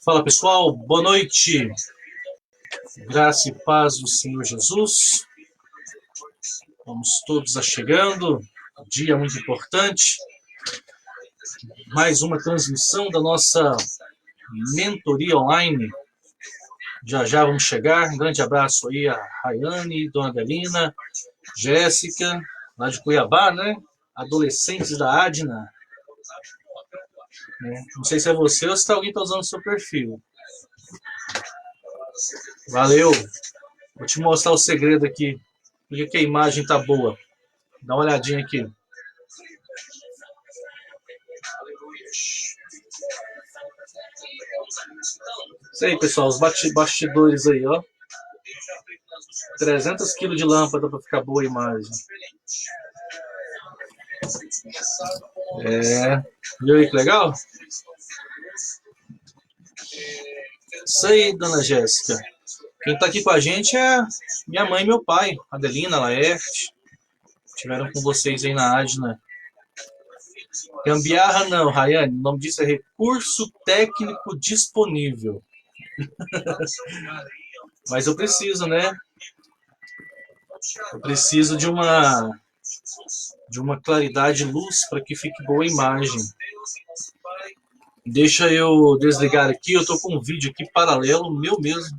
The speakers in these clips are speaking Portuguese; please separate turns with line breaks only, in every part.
Fala pessoal, boa noite. Graça e paz do Senhor Jesus. Vamos todos chegando. Dia muito importante. Mais uma transmissão da nossa mentoria online. Já já vamos chegar. Um grande abraço aí a Rayane, Dona Adelina, Jéssica, lá de Cuiabá, né? Adolescentes da Adna. Não sei se é você ou se alguém está usando o seu perfil. Valeu! Vou te mostrar o segredo aqui. Por que a imagem tá boa? Dá uma olhadinha aqui. Isso aí, pessoal. Os bastidores aí, ó. 300 kg de lâmpada para ficar boa a imagem. Viu aí que legal? Isso aí, Dona Jéssica. Quem tá aqui com a gente é minha mãe e meu pai, Adelina, Laerte. Estiveram com vocês aí na Adna. Gambiarra não, Rayane. O nome disso é recurso técnico disponível. Mas eu preciso, né? Eu preciso de uma claridade e luz para que fique boa a imagem. Deixa eu desligar aqui. Eu tô com um vídeo aqui paralelo, meu mesmo.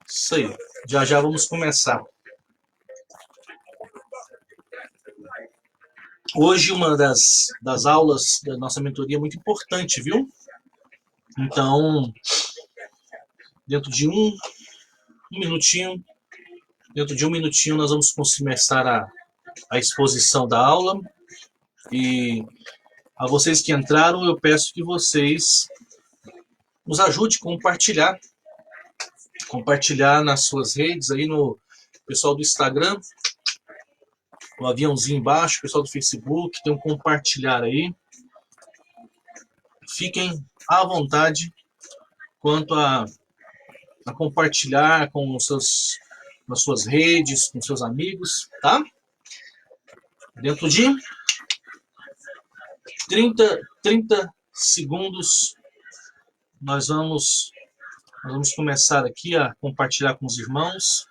Isso aí. Já já vamos começar. Hoje uma das aulas da nossa mentoria é muito importante, viu? Então, dentro de um minutinho nós vamos começar a exposição da aula. E a vocês que entraram, eu peço que vocês nos ajudem a compartilhar nas suas redes, aí no pessoal do Instagram, o aviãozinho embaixo, pessoal do Facebook, tem um compartilhar aí. Fiquem à vontade quanto a compartilhar nas suas redes, com seus amigos, tá? Dentro de 30 segundos, nós vamos começar aqui a compartilhar com os irmãos.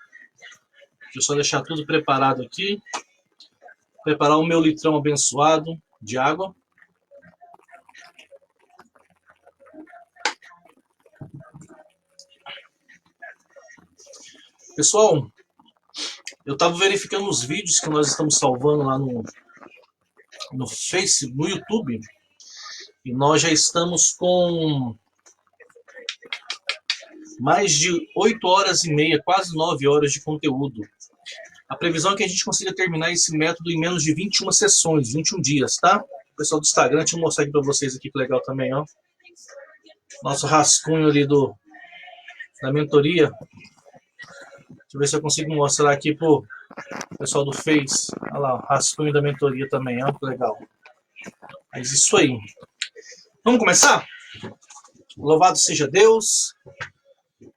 Deixa eu só deixar tudo preparado aqui. Preparar o meu litrão abençoado de água. Pessoal, eu estava verificando os vídeos que nós estamos salvando lá no Facebook, no YouTube, e nós já estamos com mais de 8 horas e meia, quase 9 horas de conteúdo. A previsão é que a gente consiga terminar esse método em menos de 21 sessões, 21 dias, tá? O pessoal do Instagram, deixa eu mostrar aqui para vocês aqui que legal também, ó. Nosso rascunho ali da mentoria. Deixa eu ver se eu consigo mostrar aqui pro pessoal do Face. Olha lá, o rascunho da mentoria também, ó, que legal. Mas isso aí. Vamos começar? Louvado seja Deus.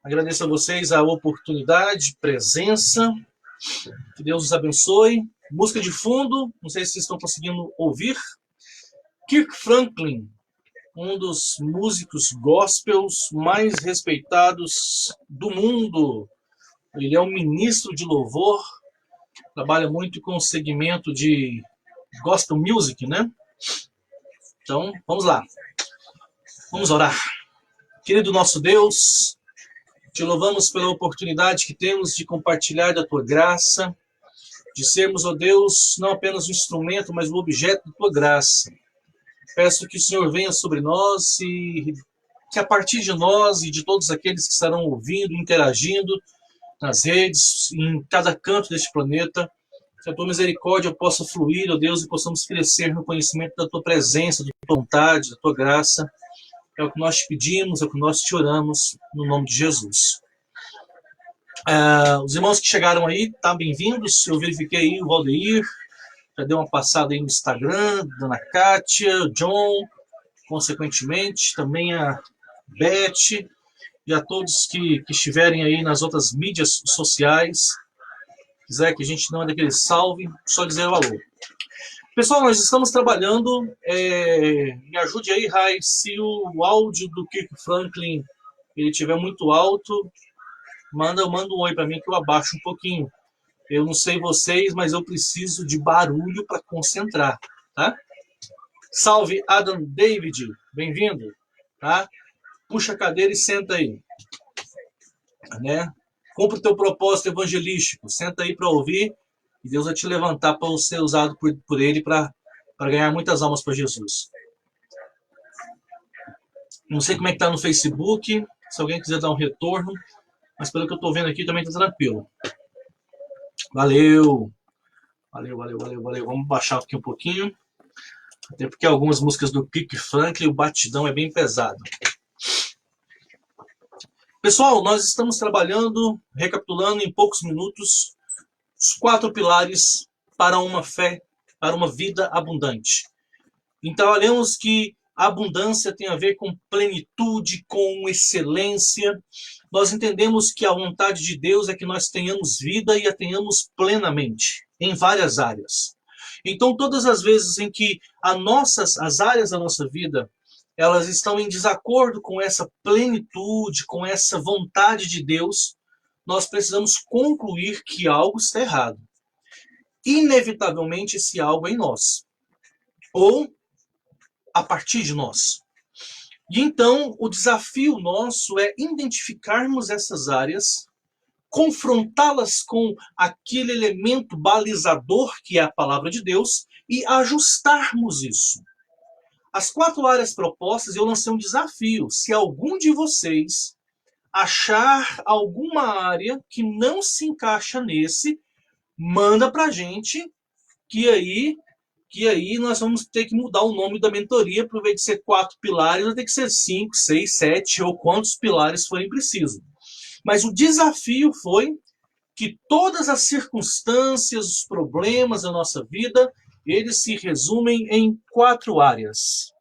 Agradeço a vocês a oportunidade, presença. Que Deus os abençoe. Música de fundo, não sei se vocês estão conseguindo ouvir. Kirk Franklin, um dos músicos gospels mais respeitados do mundo. Ele é um ministro de louvor, trabalha muito com o segmento de gospel music, né? Então, vamos lá. Vamos orar. Querido nosso Deus, te louvamos pela oportunidade que temos de compartilhar da tua graça, de sermos, ó Deus, não apenas um instrumento, mas o objeto da tua graça. Peço que o Senhor venha sobre nós e que a partir de nós e de todos aqueles que estarão ouvindo, interagindo nas redes, em cada canto deste planeta, que a tua misericórdia possa fluir, ó Deus, e possamos crescer no conhecimento da tua presença, da tua vontade, da tua graça. É o que nós te pedimos, é o que nós te oramos, no nome de Jesus. Os irmãos que chegaram aí, tá bem-vindos. Eu verifiquei aí o Valdeir, já deu uma passada aí no Instagram, Dona Kátia, John, consequentemente, também a Beth, e a todos que estiverem aí nas outras mídias sociais. quiser que a gente não é daquele salve, só dizer o alô. Pessoal, nós estamos trabalhando, me ajude aí, Rai, se o áudio do Kirk Franklin ele estiver muito alto, manda um oi para mim que eu abaixo um pouquinho. Eu não sei vocês, mas eu preciso de barulho para concentrar, tá? Salve, Adam David, bem-vindo, tá? Puxa a cadeira e senta aí, né? Cumpra o teu propósito evangelístico, senta aí para ouvir e Deus vai te levantar para ser usado por Ele para ganhar muitas almas para Jesus. Não sei como é que tá no Facebook, se alguém quiser dar um retorno, mas pelo que eu estou vendo aqui também está tranquilo. Valeu! Valeu. Vamos baixar aqui um pouquinho. Até porque algumas músicas do Kirk Franklin, o batidão é bem pesado. Pessoal, nós estamos trabalhando, recapitulando em poucos minutos, os 4 pilares para uma fé, para uma vida abundante. Então, olhamos que a abundância tem a ver com plenitude, com excelência. Nós entendemos que a vontade de Deus é que nós tenhamos vida e a tenhamos plenamente, em várias áreas. Então, todas as vezes em que as áreas da nossa vida, elas estão em desacordo com essa plenitude, com essa vontade de Deus, nós precisamos concluir que algo está errado. Inevitavelmente, esse algo é em nós. Ou a partir de nós. E então, o desafio nosso é identificarmos essas áreas, confrontá-las com aquele elemento balizador que é a palavra de Deus e ajustarmos isso. As 4 áreas propostas, eu lancei um desafio. Se algum de vocês achar alguma área que não se encaixa nesse, manda pra gente, que aí nós vamos ter que mudar o nome da mentoria, para invés de ser 4 pilares, vai ter que ser 5, 6, 7 ou quantos pilares forem precisos. Mas o desafio foi que todas as circunstâncias, os problemas da nossa vida, eles se resumem em 4 áreas.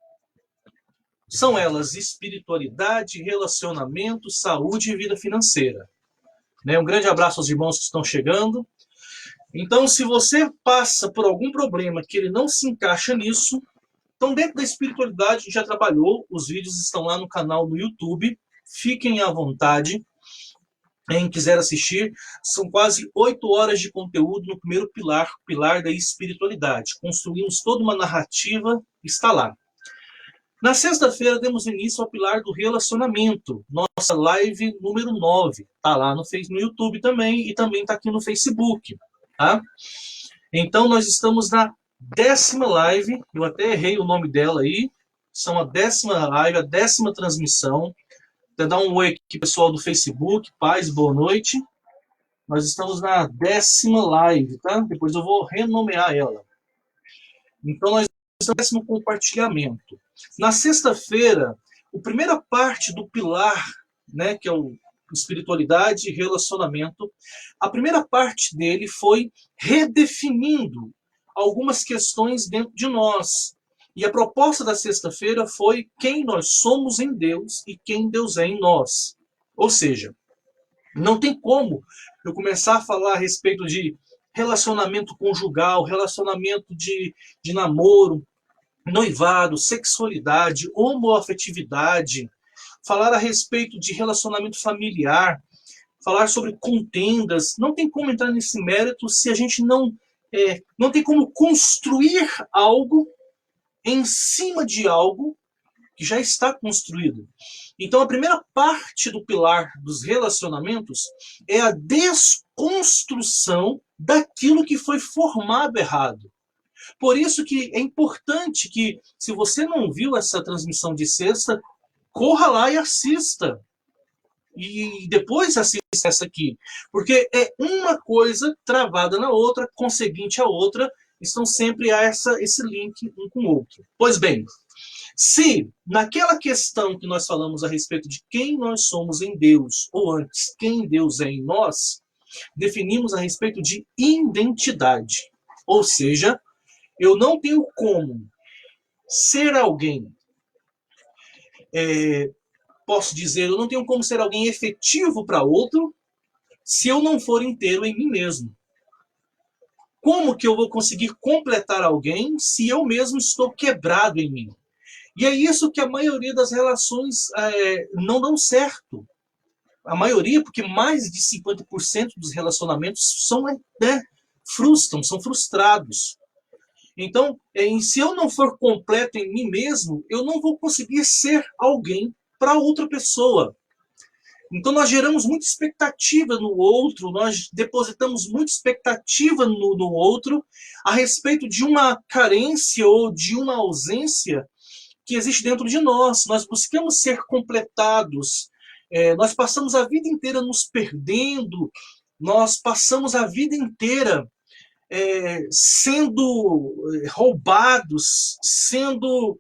São elas espiritualidade, relacionamento, saúde e vida financeira. Um grande abraço aos irmãos que estão chegando. Então, se você passa por algum problema que ele não se encaixa nisso, então dentro da espiritualidade a gente já trabalhou, os vídeos estão lá no canal do YouTube, fiquem à vontade. Quem quiser assistir, são quase 8 horas de conteúdo no primeiro pilar, o pilar da espiritualidade. Construímos toda uma narrativa, está lá. Na sexta-feira, demos início ao pilar do relacionamento. Nossa live número 9. Está lá no YouTube também e também está aqui no Facebook. Tá? Então, nós estamos na 10ª live. Eu até errei o nome dela aí. São a 10ª live, a 10ª transmissão. Até dar um oi aqui, pessoal do Facebook. Paz, boa noite. Nós estamos na 10ª live, tá? Depois eu vou renomear ela. Então, nós estamos no 10º compartilhamento. Na sexta-feira, a primeira parte do pilar, né, que é o espiritualidade e relacionamento, a primeira parte dele foi redefinindo algumas questões dentro de nós. E a proposta da sexta-feira foi quem nós somos em Deus e quem Deus é em nós. Ou seja, não tem como eu começar a falar a respeito de relacionamento conjugal, relacionamento de namoro, noivado, sexualidade, homoafetividade, falar a respeito de relacionamento familiar, falar sobre contendas. Não tem como entrar nesse mérito se a gente não tem como construir algo em cima de algo que já está construído. Então, a primeira parte do pilar dos relacionamentos é a desconstrução daquilo que foi formado errado. Por isso que é importante que, se você não viu essa transmissão de sexta, corra lá e assista. E depois assista essa aqui. Porque é uma coisa travada na outra, conseguinte a outra, estão sempre a esse link um com o outro. Pois bem, se naquela questão que nós falamos a respeito de quem nós somos em Deus, ou antes, quem Deus é em nós, definimos a respeito de identidade. Ou seja, eu não tenho como ser alguém, posso dizer, eu não tenho como ser alguém efetivo para outro se eu não for inteiro em mim mesmo. Como que eu vou conseguir completar alguém se eu mesmo estou quebrado em mim? E é isso que a maioria das relações não dão certo. A maioria, porque mais de 50% dos relacionamentos frustram, são frustrados. Então, se eu não for completo em mim mesmo, eu não vou conseguir ser alguém para outra pessoa. Então, nós geramos muita expectativa no outro, nós depositamos muita expectativa no outro a respeito de uma carência ou de uma ausência que existe dentro de nós. Nós buscamos ser completados. Nós passamos a vida inteira nos perdendo. Nós passamos a vida inteira sendo roubados, sendo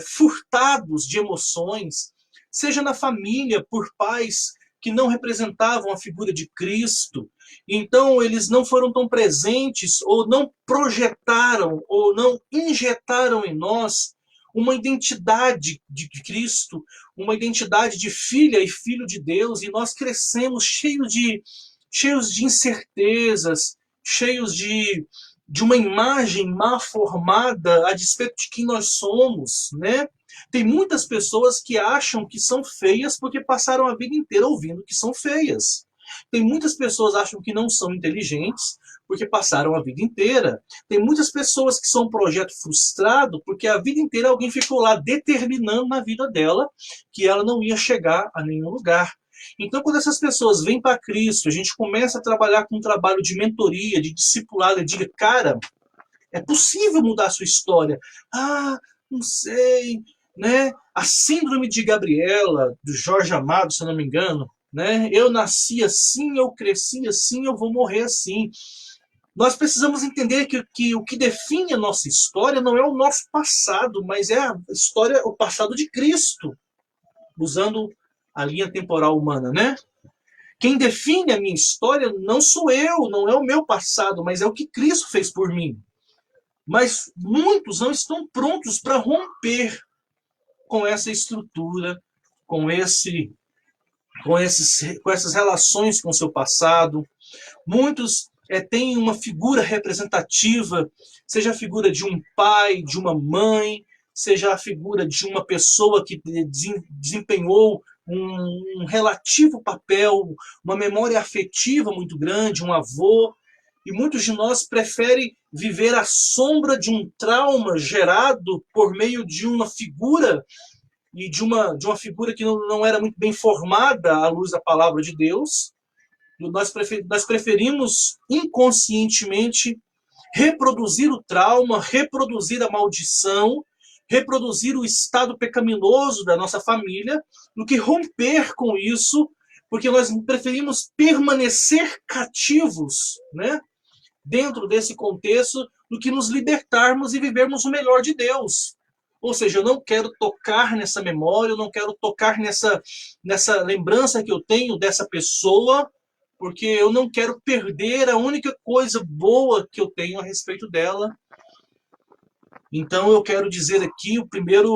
furtados de emoções, seja na família, por pais que não representavam a figura de Cristo. Então, eles não foram tão presentes, ou não projetaram, ou não injetaram em nós uma identidade de Cristo, uma identidade de filha e filho de Deus, e nós crescemos cheios de incertezas, cheios de uma imagem mal formada a despeito de quem nós somos, né? Tem muitas pessoas que acham que são feias porque passaram a vida inteira ouvindo que são feias. Tem muitas pessoas que acham que não são inteligentes porque passaram a vida inteira. Tem muitas pessoas que são um projeto frustrado porque a vida inteira alguém ficou lá determinando na vida dela que ela não ia chegar a nenhum lugar. Então, quando essas pessoas vêm para Cristo, a gente começa a trabalhar com um trabalho de mentoria, de discipulado, e diga, cara, é possível mudar a sua história. Ah, não sei, né? A síndrome de Gabriela, do Jorge Amado, se eu não me engano, né? Eu nasci assim, eu cresci assim, eu vou morrer assim. Nós precisamos entender que o que define a nossa história não é o nosso passado, mas é a história, o passado de Cristo, usando a linha temporal humana, né? Quem define a minha história não sou eu, não é o meu passado, mas é o que Cristo fez por mim. Mas muitos não estão prontos para romper com essa estrutura, com essas relações com o seu passado. Muitos têm uma figura representativa, seja a figura de um pai, de uma mãe, seja a figura de uma pessoa que desempenhou um relativo papel, uma memória afetiva muito grande, um avô. E muitos de nós preferem viver à sombra de um trauma gerado por meio de uma figura e de uma figura que não era muito bem formada à luz da palavra de Deus. Nós preferimos inconscientemente reproduzir o trauma, reproduzir a maldição, reproduzir o estado pecaminoso da nossa família, do que romper com isso, porque nós preferimos permanecer cativos, né, dentro desse contexto, do que nos libertarmos e vivermos o melhor de Deus. Ou seja, eu não quero tocar nessa memória, eu não quero tocar nessa lembrança que eu tenho dessa pessoa, porque eu não quero perder a única coisa boa que eu tenho a respeito dela. Então eu quero dizer aqui a primeira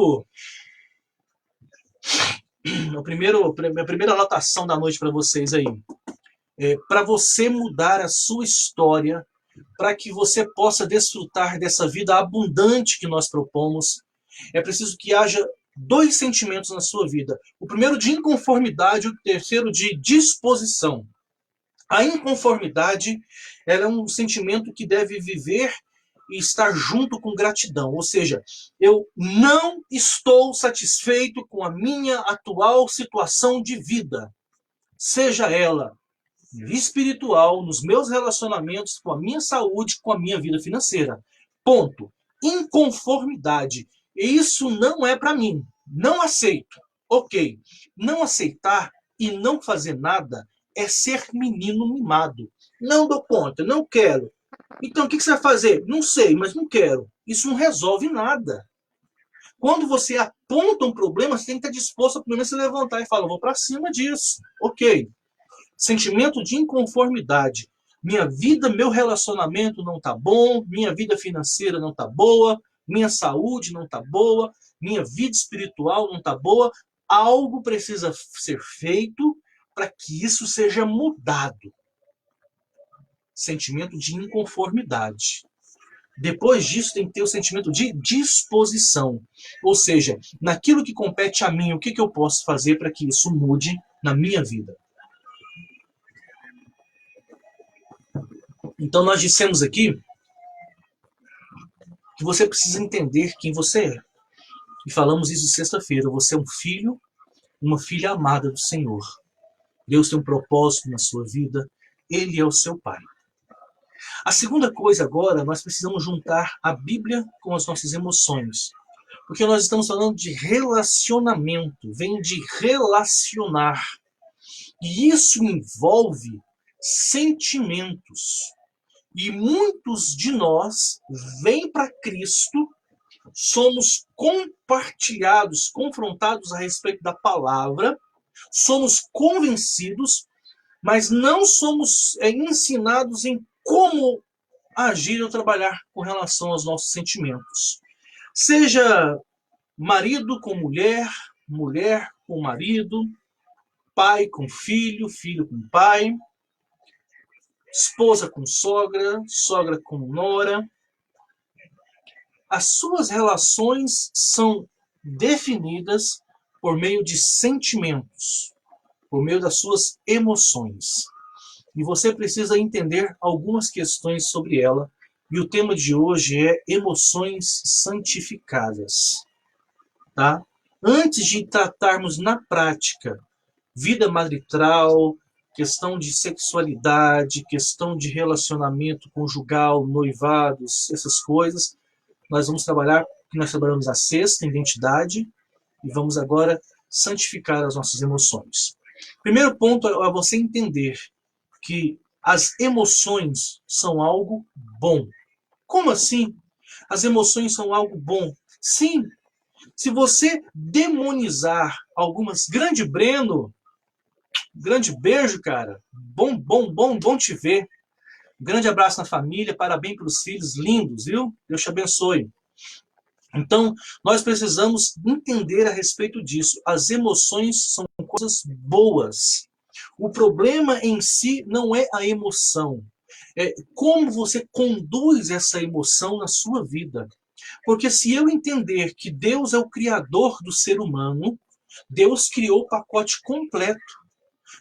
anotação da noite para vocês aí. Para você mudar a sua história, para que você possa desfrutar dessa vida abundante que nós propomos, é preciso que haja 2 sentimentos na sua vida. O primeiro de inconformidade, o terceiro de disposição. A inconformidade, ela é um sentimento que deve viver e estar junto com gratidão. Ou seja, eu não estou satisfeito com a minha atual situação de vida. Seja ela espiritual, nos meus relacionamentos, com a minha saúde, com a minha vida financeira. Ponto. Inconformidade. Isso não é para mim. Não aceito. Ok. Não aceitar e não fazer nada é ser menino mimado. Não dou conta, não quero. Então o que você vai fazer? Não sei, mas não quero. Isso não resolve nada. Quando você aponta um problema, você tem que estar disposto a primeiro se levantar e falar, vou para cima disso. Ok. Sentimento de inconformidade. Minha vida, meu relacionamento não está bom, minha vida financeira não está boa, minha saúde não está boa, minha vida espiritual não está boa. Algo precisa ser feito para que isso seja mudado. sentimento de inconformidade. Depois disso, tem que ter o sentimento de disposição. Ou seja, naquilo que compete a mim, o que eu posso fazer para que isso mude na minha vida? Então, nós dissemos aqui que você precisa entender quem você é. E falamos isso sexta-feira. Você é um filho, uma filha amada do Senhor. Deus tem um propósito na sua vida. Ele é o seu Pai. A segunda coisa agora, nós precisamos juntar a Bíblia com as nossas emoções. Porque nós estamos falando de relacionamento, vem de relacionar. E isso envolve sentimentos. E muitos de nós vêm para Cristo, somos compartilhados, confrontados a respeito da palavra, somos convencidos, mas não somos ensinados em como agir ou trabalhar com relação aos nossos sentimentos. Seja marido com mulher, mulher com marido, pai com filho, filho com pai, esposa com sogra, sogra com nora. As suas relações são definidas por meio de sentimentos, por meio das suas emoções. E você precisa entender algumas questões sobre ela. E o tema de hoje é emoções santificadas. Tá? Antes de tratarmos na prática vida marital, questão de sexualidade, questão de relacionamento conjugal, noivados, essas coisas, nós vamos trabalhar, nós trabalhamos a sexta, identidade, e vamos agora santificar as nossas emoções. Primeiro ponto é você entender que as emoções são algo bom. Como assim? As emoções são algo bom? Sim. Se você demonizar algumas... Grande Breno, grande beijo, cara. Bom te ver. Grande abraço na família, parabéns pelos filhos lindos, viu? Deus te abençoe. Então, nós precisamos entender a respeito disso. As emoções são coisas boas. O problema em si não é a emoção. É como você conduz essa emoção na sua vida. Porque se eu entender que Deus é o criador do ser humano, Deus criou o pacote completo.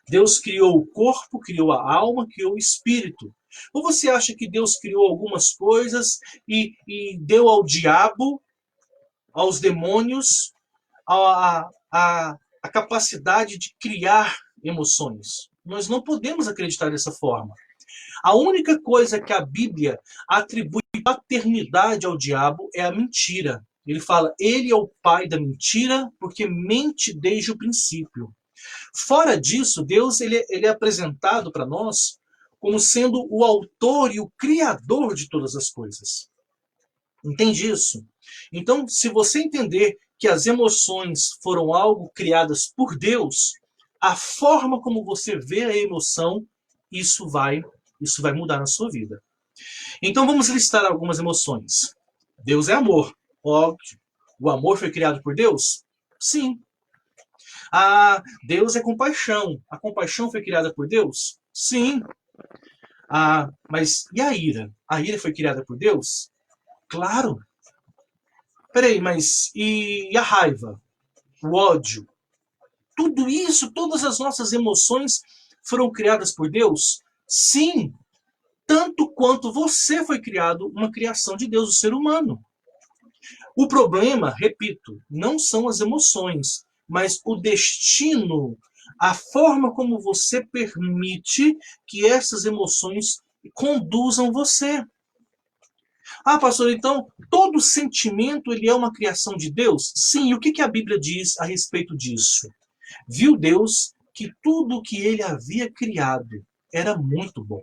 Deus criou o corpo, criou a alma, criou o espírito. Ou você acha que Deus criou algumas coisas e deu ao diabo, aos demônios, a capacidade de criar emoções? Nós não podemos acreditar dessa forma. A única coisa que a Bíblia atribui paternidade ao diabo é a mentira. Ele fala, ele é o pai da mentira, porque mente desde o princípio. Fora disso, Deus ele é apresentado para nós como sendo o autor e o criador de todas as coisas. Entende isso? Então, se você entender que as emoções foram algo criadas por Deus, a forma como você vê a emoção, isso vai mudar na sua vida. Então, vamos listar algumas emoções. Deus é amor, óbvio. O amor foi criado por Deus? Sim. Deus é compaixão. A compaixão foi criada por Deus? Sim. Mas e a ira? A ira foi criada por Deus? Claro. Peraí, mas e a raiva? O ódio? Tudo isso, todas as nossas emoções foram criadas por Deus? Sim. Tanto quanto você foi criado, uma criação de Deus, o ser humano. O problema, repito, não são as emoções, mas o destino, a forma como você permite que essas emoções conduzam você. Pastor, então todo sentimento ele é uma criação de Deus? Sim, e o que a Bíblia diz a respeito disso? Viu Deus que tudo o que ele havia criado era muito bom.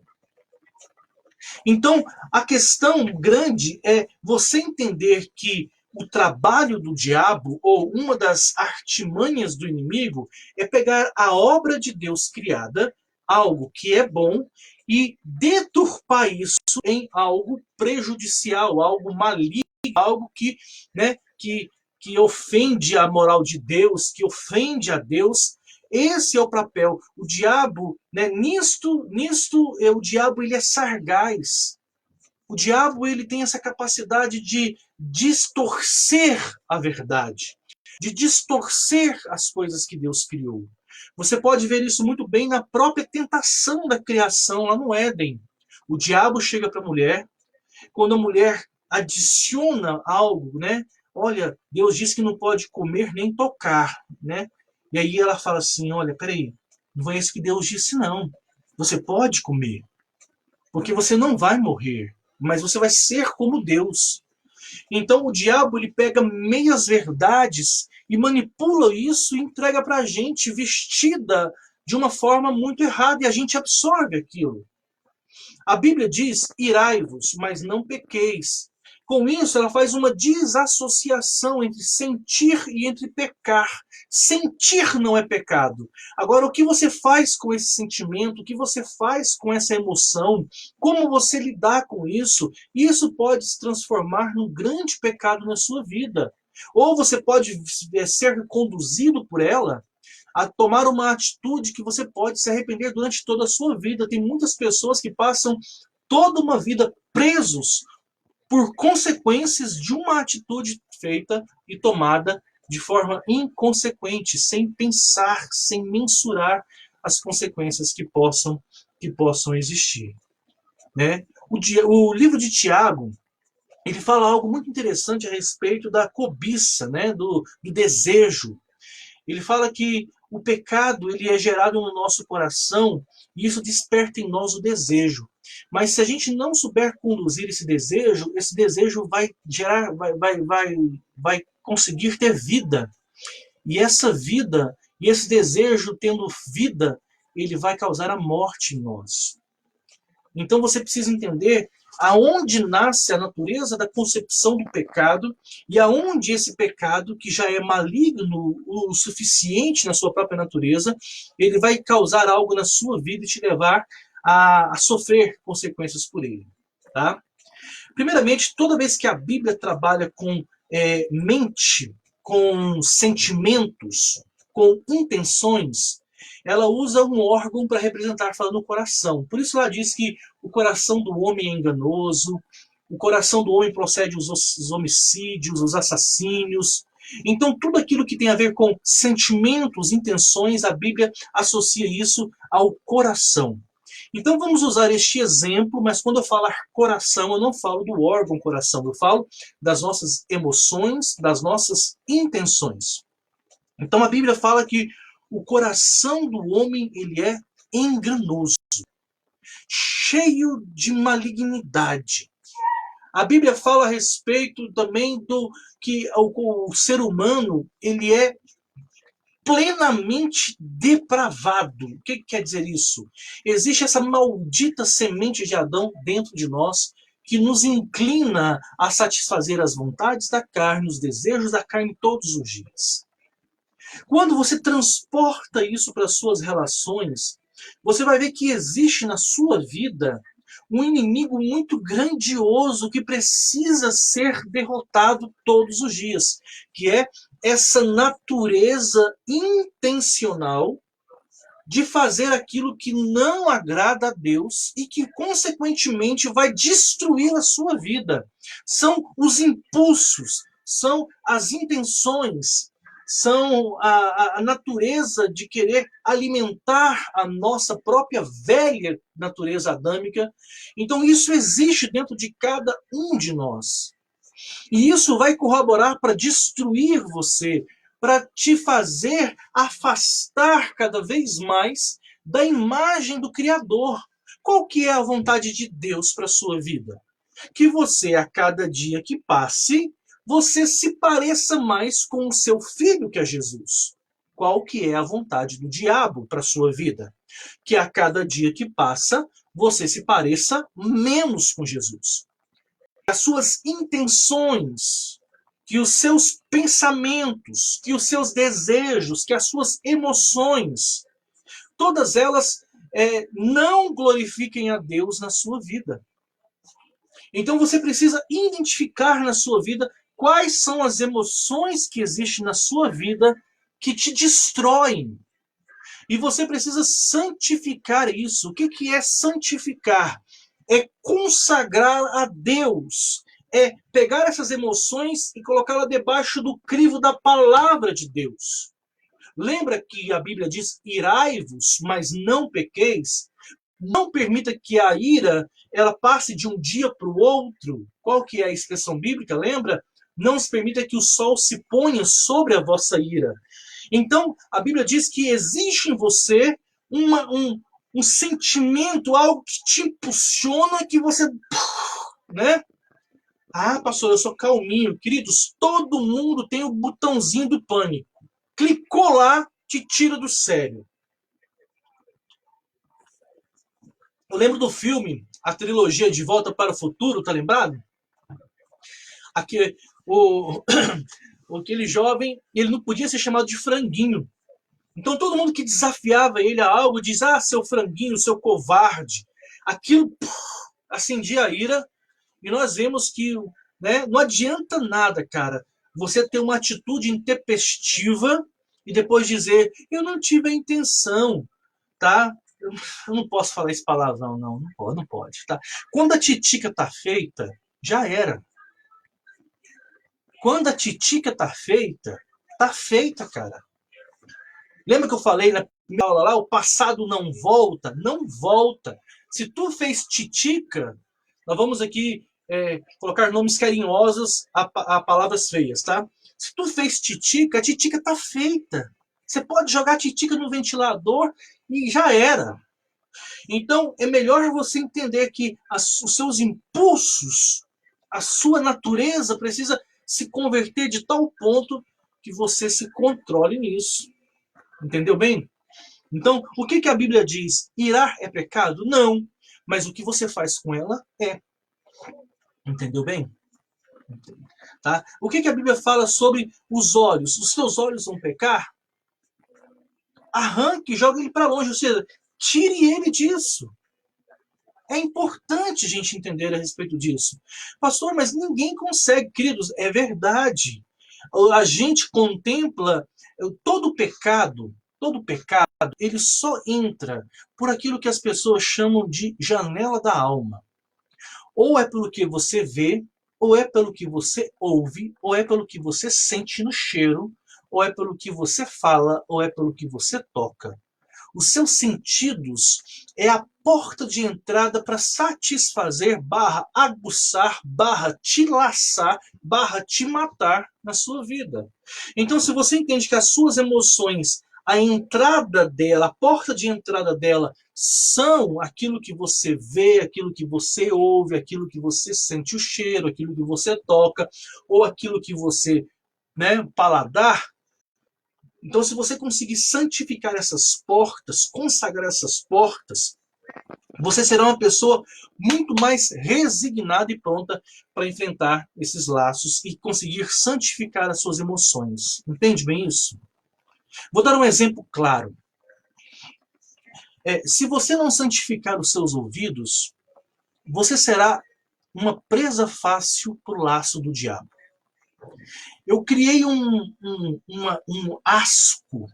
Então, a questão grande é você entender que o trabalho do diabo, ou uma das artimanhas do inimigo, é pegar a obra de Deus criada, algo que é bom, e deturpar isso em algo prejudicial, algo maligno, algo que ofende a moral de Deus, que ofende a Deus. Esse é o papel. O diabo, né, o diabo ele é sagaz. O diabo ele tem essa capacidade de distorcer a verdade, de distorcer as coisas que Deus criou. Você pode ver isso muito bem na própria tentação da criação lá no Éden. O diabo chega para a mulher, quando a mulher adiciona algo, né? Olha, Deus diz que não pode comer nem tocar, né? E aí ela fala assim, olha, peraí, não é isso que Deus disse, não. Você pode comer, porque você não vai morrer, mas você vai ser como Deus. Então o diabo ele pega meias verdades e manipula isso e entrega para a gente vestida de uma forma muito errada e a gente absorve aquilo. A Bíblia diz: irai-vos, mas não pequeis. Com isso, ela faz uma desassociação entre sentir e entre pecar. Sentir não é pecado. Agora, o que você faz com esse sentimento, o que você faz com essa emoção, como você lidar com isso pode se transformar num grande pecado na sua vida. Ou você pode ser conduzido por ela a tomar uma atitude que você pode se arrepender durante toda a sua vida. Tem muitas pessoas que passam toda uma vida presos por consequências de uma atitude feita e tomada de forma inconsequente, sem pensar, sem mensurar as consequências que possam existir. Né? O livro de Tiago, ele fala algo muito interessante a respeito da cobiça, né? do desejo. Ele fala que o pecado ele é gerado no nosso coração e isso desperta em nós o desejo. Mas se a gente não souber conduzir esse desejo vai gerar, vai conseguir ter vida. E essa vida, e esse desejo tendo vida, ele vai causar a morte em nós. Então você precisa entender aonde nasce a natureza da concepção do pecado e aonde esse pecado, que já é maligno o suficiente na sua própria natureza, ele vai causar algo na sua vida e te levar a sofrer consequências por ele. Tá? Primeiramente, toda vez que a Bíblia trabalha com mente, com sentimentos, com intenções, ela usa um órgão para representar, falando o coração. Por isso ela diz que o coração do homem é enganoso, o coração do homem procede os homicídios, os assassínios. Então, tudo aquilo que tem a ver com sentimentos, intenções, a Bíblia associa isso ao coração. Então, vamos usar este exemplo, mas quando eu falar coração, eu não falo do órgão coração, eu falo das nossas emoções, das nossas intenções. Então, a Bíblia fala que o coração do homem ele é enganoso, cheio de malignidade. A Bíblia fala a respeito também do que o ser humano ele é plenamente depravado. O que quer dizer isso? Existe essa maldita semente de Adão dentro de nós que nos inclina a satisfazer as vontades da carne, os desejos da carne todos os dias. Quando você transporta isso para suas relações, você vai ver que existe na sua vida um inimigo muito grandioso que precisa ser derrotado todos os dias, que é essa natureza intencional de fazer aquilo que não agrada a Deus e que, consequentemente, vai destruir a sua vida. São os impulsos, são as intenções, são a natureza de querer alimentar a nossa própria velha natureza adâmica. Então, isso existe dentro de cada um de nós. E isso vai corroborar para destruir você, para te fazer afastar cada vez mais da imagem do Criador. Qual que é a vontade de Deus para a sua vida? Que você, a cada dia que passe, você se pareça mais com o seu filho, que é Jesus. Qual que é a vontade do diabo para a sua vida? Que a cada dia que passa, você se pareça menos com Jesus. As suas intenções, que os seus pensamentos, que os seus desejos, que as suas emoções, todas elas não glorifiquem a Deus na sua vida. Então você precisa identificar na sua vida quais são as emoções que existem na sua vida que te destroem. E você precisa santificar isso. O que que é santificar? É consagrar a Deus. É pegar essas emoções e colocá-las debaixo do crivo da palavra de Deus. Lembra que a Bíblia diz: irai-vos, mas não pequeis? Não permita que a ira ela passe de um dia para o outro. Qual que é a expressão bíblica? Lembra? Não se permita que o sol se ponha sobre a vossa ira. Então, a Bíblia diz que existe em você um sentimento, algo que te impulsiona, que você... né? Ah, pastor, eu sou calminho. Queridos, todo mundo tem o botãozinho do pânico. Clicou lá, te tira do sério. Eu lembro do filme, a trilogia De Volta para o Futuro, tá lembrado? Aquele jovem, ele não podia ser chamado de franguinho. Então todo mundo que desafiava ele a algo diz: ah, seu franguinho, seu covarde. Aquilo acendia a ira. E nós vemos que, né, não adianta nada, cara, você ter uma atitude intempestiva e depois dizer: eu não tive a intenção, tá? Eu não posso falar esse palavrão, não. Não pode, tá? Quando a titica tá feita, já era. Quando a titica tá feita, cara. Lembra que eu falei na minha aula lá? O passado não volta? Não volta. Se tu fez titica, nós vamos aqui colocar nomes carinhosos a palavras feias, tá? Se tu fez titica, a titica tá feita. Você pode jogar a titica no ventilador e já era. Então, é melhor você entender que os seus impulsos, a sua natureza precisa se converter de tal ponto que você se controle nisso. Entendeu bem? Então, o que a Bíblia diz? Irar é pecado? Não. Mas o que você faz com ela é. Entendeu bem? Tá? O que a Bíblia fala sobre os olhos? Os teus olhos vão pecar? Arranque, jogue ele para longe. Ou seja, tire ele disso. É importante a gente entender a respeito disso. Pastor, mas ninguém consegue, queridos. É verdade. A gente contempla todo pecado, ele só entra por aquilo que as pessoas chamam de janela da alma. Ou é pelo que você vê, ou é pelo que você ouve, ou é pelo que você sente no cheiro, ou é pelo que você fala, ou é pelo que você toca. Os seus sentidos é a porta de entrada para satisfazer, aguçar, te laçar, te matar na sua vida. Então, se você entende que as suas emoções, a entrada dela, a porta de entrada dela, são aquilo que você vê, aquilo que você ouve, aquilo que você sente o cheiro, aquilo que você toca, ou aquilo que você, paladar. Então, se você conseguir santificar essas portas, consagrar essas portas, você será uma pessoa muito mais resignada e pronta para enfrentar esses laços e conseguir santificar as suas emoções. Entende bem isso? Vou dar um exemplo claro. Se você não santificar os seus ouvidos, você será uma presa fácil para o laço do diabo. Eu criei um asco.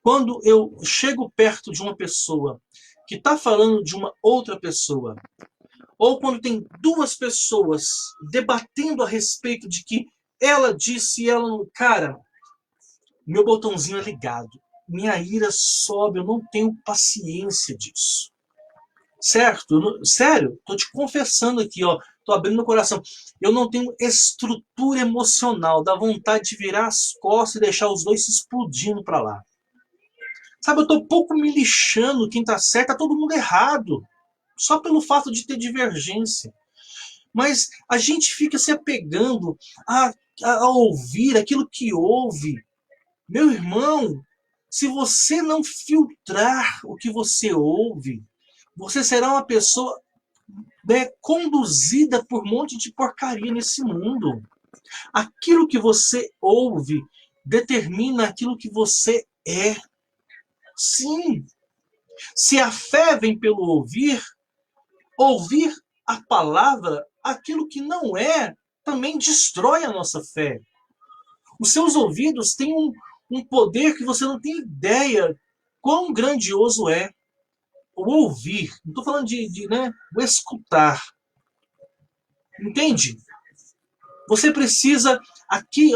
Quando eu chego perto de uma pessoa que está falando de uma outra pessoa, ou quando tem duas pessoas debatendo a respeito de que ela disse e ela não... Cara, meu botãozinho é ligado. Minha ira sobe, eu não tenho paciência disso. Certo? Sério, tô te confessando aqui, ó. Tô abrindo o coração. Eu não tenho estrutura emocional, dá vontade de virar as costas e deixar os dois se explodindo para lá. Sabe, eu tô pouco me lixando quem tá certo, tá todo mundo errado. Só pelo fato de ter divergência. Mas a gente fica se apegando a ouvir aquilo que ouve. Meu irmão, se você não filtrar o que você ouve, você será uma pessoa conduzida por um monte de porcaria nesse mundo. Aquilo que você ouve determina aquilo que você é. Sim. Se a fé vem pelo ouvir a palavra, aquilo que não é, também destrói a nossa fé. Os seus ouvidos têm um poder que você não tem ideia quão grandioso é o ouvir. Não estou falando né, o escutar. Entende? Você precisa, aqui,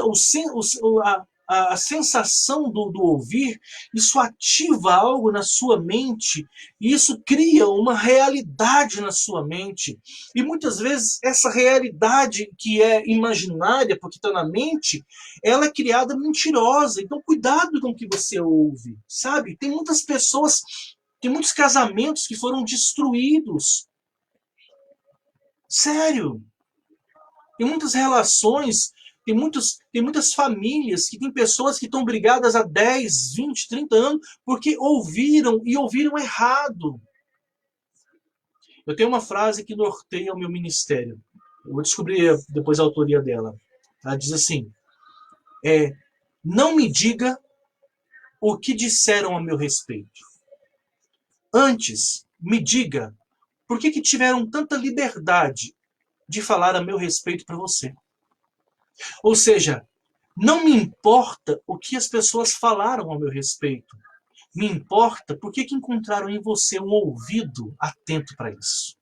a sensação do ouvir, isso ativa algo na sua mente, e isso cria uma realidade na sua mente. E muitas vezes essa realidade que é imaginária, porque está na mente, ela é criada mentirosa. Então cuidado com o que você ouve, sabe? Tem muitas pessoas, tem muitos casamentos que foram destruídos. Sério. Tem muitas relações, tem muitas famílias que tem pessoas que estão brigadas há 10, 20, 30 anos porque ouviram e ouviram errado. Eu tenho uma frase que norteia o meu ministério. Eu vou descobrir depois a autoria dela. Ela diz assim: não me diga o que disseram a meu respeito. Antes, me diga por que tiveram tanta liberdade de falar a meu respeito para você. Ou seja, não me importa o que as pessoas falaram ao meu respeito. Me importa por que encontraram em você um ouvido atento para isso.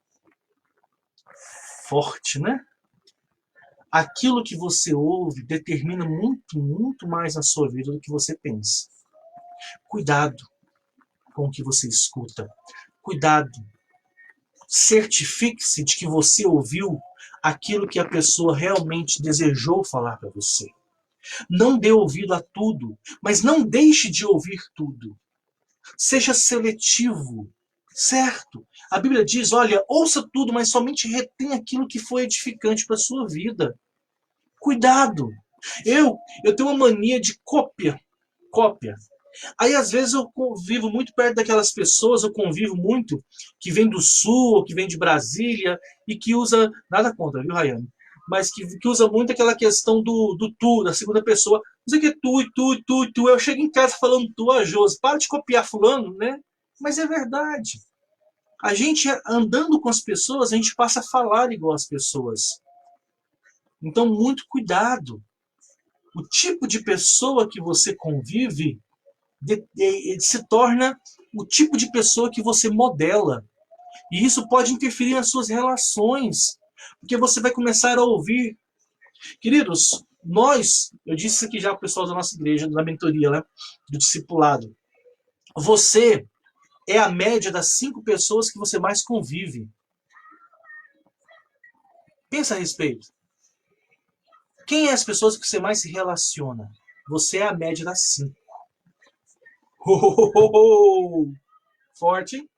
Forte, né? Aquilo que você ouve determina muito, muito mais a sua vida do que você pensa. Cuidado com o que você escuta. Cuidado. Certifique-se de que você ouviu aquilo que a pessoa realmente desejou falar para você. Não dê ouvido a tudo, mas não deixe de ouvir tudo. Seja seletivo, certo? A Bíblia diz, olha, ouça tudo, mas somente retém aquilo que foi edificante para a sua vida. Cuidado. Eu tenho uma mania de cópia. Cópia. Aí, às vezes, eu convivo muito perto daquelas pessoas, eu convivo muito, que vem do Sul, que vem de Brasília, e que usa, nada contra, viu, Rayane? Mas que usa muito aquela questão do tu, da segunda pessoa. Não sei o que é tu, e tu, e tu, e tu. Eu chego em casa falando tu, a Josi, para de copiar fulano, né? Mas é verdade. A gente, andando com as pessoas, a gente passa a falar igual as pessoas. Então, muito cuidado. O tipo de pessoa que você convive se torna o tipo de pessoa que você modela. E isso pode interferir nas suas relações, porque você vai começar a ouvir. Queridos, eu disse isso aqui já para o pessoal da nossa igreja, da mentoria, né, do discipulado. Você é a média das 5 pessoas que você mais convive. Pensa a respeito. Quem é as pessoas que você mais se relaciona? Você é a média das 5. Forte.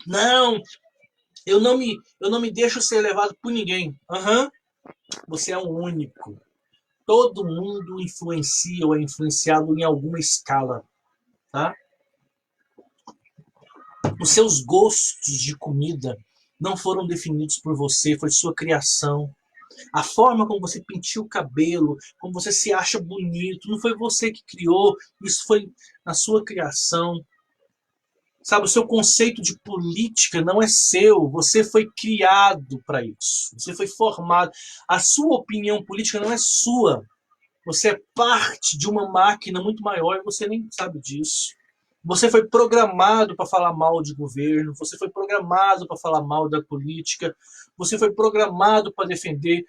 Não, eu não me deixo ser levado por ninguém. Uhum. Você é o único. Todo mundo influencia ou é influenciado em alguma escala, tá? Os seus gostos de comida não foram definidos por você, foi sua criação. A forma como você penteia o cabelo, como você se acha bonito, não foi você que criou, isso foi na sua criação. Sabe, o seu conceito de política não é seu, você foi criado para isso, você foi formado. A sua opinião política não é sua, você é parte de uma máquina muito maior e você nem sabe disso. Você foi programado para falar mal de governo, você foi programado para falar mal da política, você foi programado para defender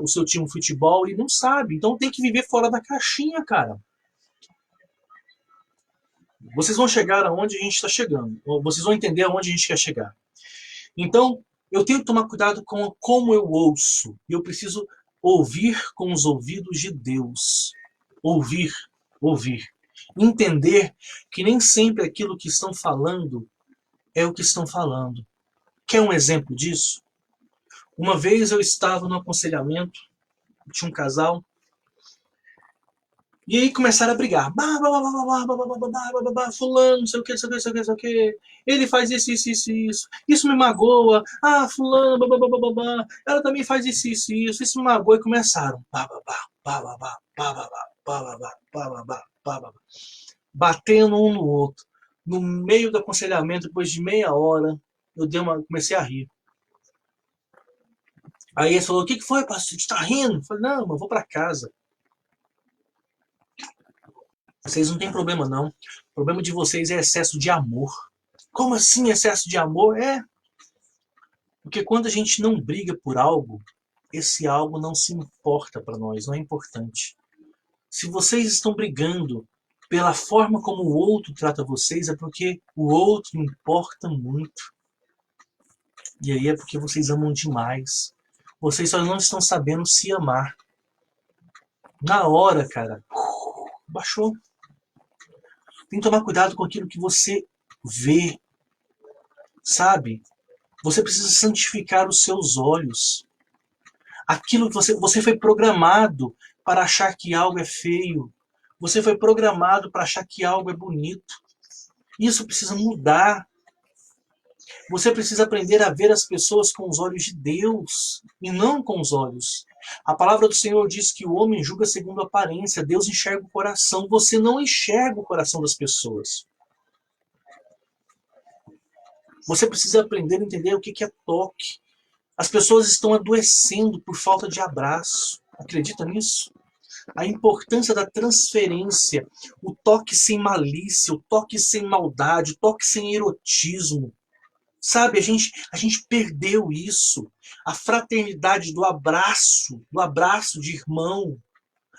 o seu time de futebol e não sabe. Então tem que viver fora da caixinha, cara. Vocês vão chegar aonde a gente está chegando, ou vocês vão entender aonde a gente quer chegar. Então, eu tenho que tomar cuidado com como eu ouço. Eu preciso ouvir com os ouvidos de Deus. Ouvir, ouvir. Entender que nem sempre aquilo que estão falando é o que estão falando. Quer um exemplo disso? Uma vez eu estava no aconselhamento, tinha um casal, e aí começaram a brigar. Fulano, não sei o que, não sei o que, não sei o que, não sei o que. Ele faz isso, isso, isso, isso. Isso me magoa. Ah, fulano, ela também faz isso, isso, isso. Isso me magoa. E começaram. Batendo um no outro. No meio do aconselhamento, depois de meia hora, comecei a rir. Aí ele falou, o que foi, pastor? Você tá rindo? Eu falei, não, mas eu vou para casa. Vocês não têm problema, não. O problema de vocês é excesso de amor. Como assim excesso de amor? Porque quando a gente não briga por algo, esse algo não se importa para nós, não é importante. Se vocês estão brigando pela forma como o outro trata vocês, é porque o outro importa muito. E aí é porque vocês amam demais. Vocês só não estão sabendo se amar. Na hora, cara, baixou. Tem que tomar cuidado com aquilo que você vê, sabe? Você precisa santificar os seus olhos. Aquilo que você foi programado para achar que algo é feio. Você foi programado para achar que algo é bonito. Isso precisa mudar. Você precisa aprender a ver as pessoas com os olhos de Deus e não com os olhos. A palavra do Senhor diz que o homem julga segundo a aparência, Deus enxerga o coração. Você não enxerga o coração das pessoas. Você precisa aprender a entender o que é toque. As pessoas estão adoecendo por falta de abraço. Acredita nisso? A importância da transferência, o toque sem malícia, o toque sem maldade, o toque sem erotismo. Sabe, a gente perdeu isso. A fraternidade do abraço de irmão,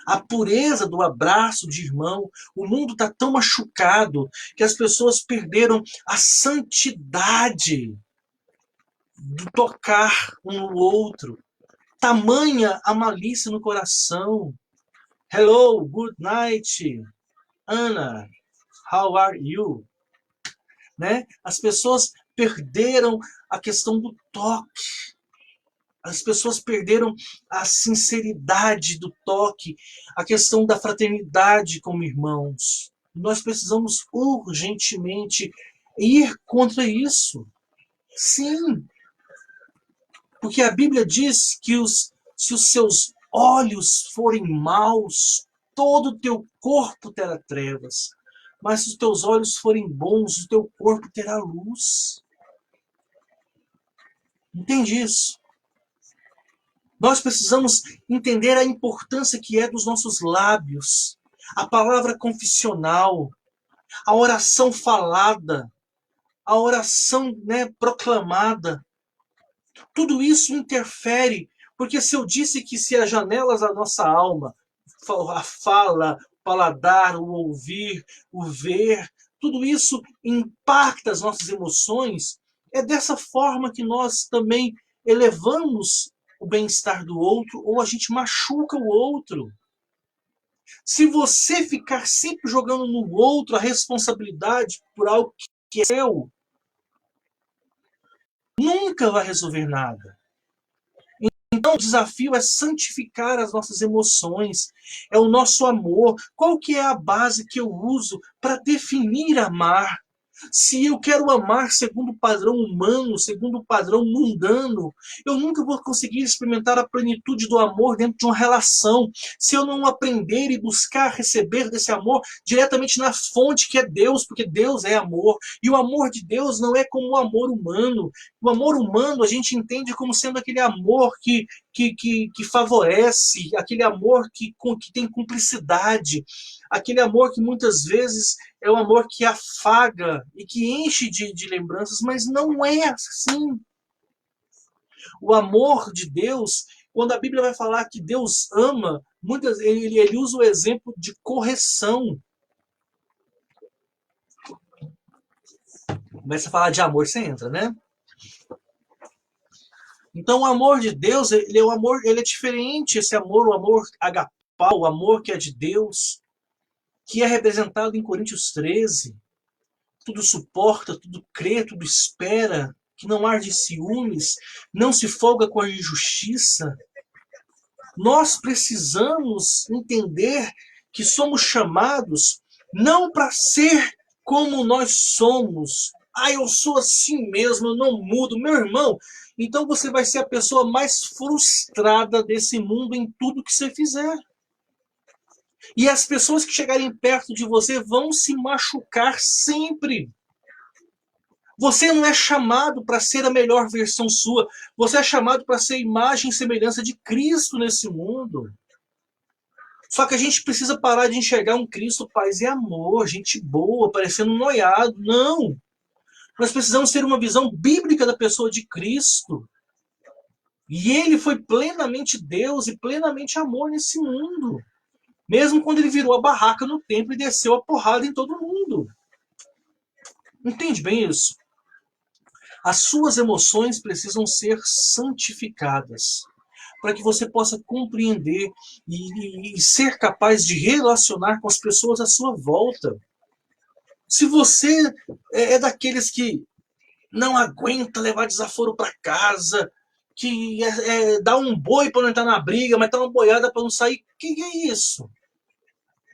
a pureza do abraço de irmão. O mundo está tão machucado que as pessoas perderam a santidade do tocar um no outro. Tamanha a malícia no coração. Hello, good night, Ana. How are you? Né? As pessoas perderam a questão do toque. As pessoas perderam a sinceridade do toque, a questão da fraternidade como irmãos. Nós precisamos urgentemente ir contra isso. Sim, porque a Bíblia diz que se os seus olhos forem maus, todo o teu corpo terá trevas. Mas se os teus olhos forem bons, o teu corpo terá luz. Entende isso? Nós precisamos entender a importância que é dos nossos lábios, a palavra confissional, a oração falada, a oração, né, proclamada. Tudo isso interfere, porque se eu disse que se as janelas da nossa alma, a fala, o paladar, o ouvir, o ver, tudo isso impacta as nossas emoções, é dessa forma que nós também elevamos o bem-estar do outro ou a gente machuca o outro. Se você ficar sempre jogando no outro a responsabilidade por algo que é seu, nunca vai resolver nada. Então o desafio é santificar as nossas emoções, é o nosso amor. Qual que é a base que eu uso para definir amar? Se eu quero amar segundo o padrão humano, segundo o padrão mundano, eu nunca vou conseguir experimentar a plenitude do amor dentro de uma relação. Se eu não aprender e buscar receber desse amor diretamente na fonte que é Deus, porque Deus é amor. E o amor de Deus não é como o amor humano. O amor humano a gente entende como sendo aquele amor que favorece, aquele amor que tem cumplicidade, aquele amor que muitas vezes é um amor que afaga e que enche de lembranças, mas não é assim. O amor de Deus, quando a Bíblia vai falar que Deus ama, ele usa o exemplo de correção. Começa a falar de amor, você entra, né? Então o amor de Deus, ele é um amor, ele é diferente, esse amor, o amor agapau, o amor que é de Deus, que é representado em Coríntios 13. Tudo suporta, tudo crê, tudo espera, que não arde ciúmes, não se folga com a injustiça. Nós precisamos entender que somos chamados não para ser como nós somos. Ah, eu sou assim mesmo, eu não mudo. Meu irmão, então você vai ser a pessoa mais frustrada desse mundo em tudo que você fizer. E as pessoas que chegarem perto de você vão se machucar sempre. Você não é chamado para ser a melhor versão sua. Você é chamado para ser imagem e semelhança de Cristo nesse mundo. Só que a gente precisa parar de enxergar um Cristo paz e amor, gente boa, parecendo um noiado. Não! Nós precisamos ter uma visão bíblica da pessoa de Cristo. E ele foi plenamente Deus e plenamente amor nesse mundo. Mesmo quando ele virou a barraca no templo e desceu a porrada em todo mundo. Entende bem isso? As suas emoções precisam ser santificadas para que você possa compreender e ser capaz de relacionar com as pessoas à sua volta. Se você é daqueles que não aguenta levar desaforo para casa, que dá um boi para não entrar na briga, mas tá uma boiada para não sair, que é isso?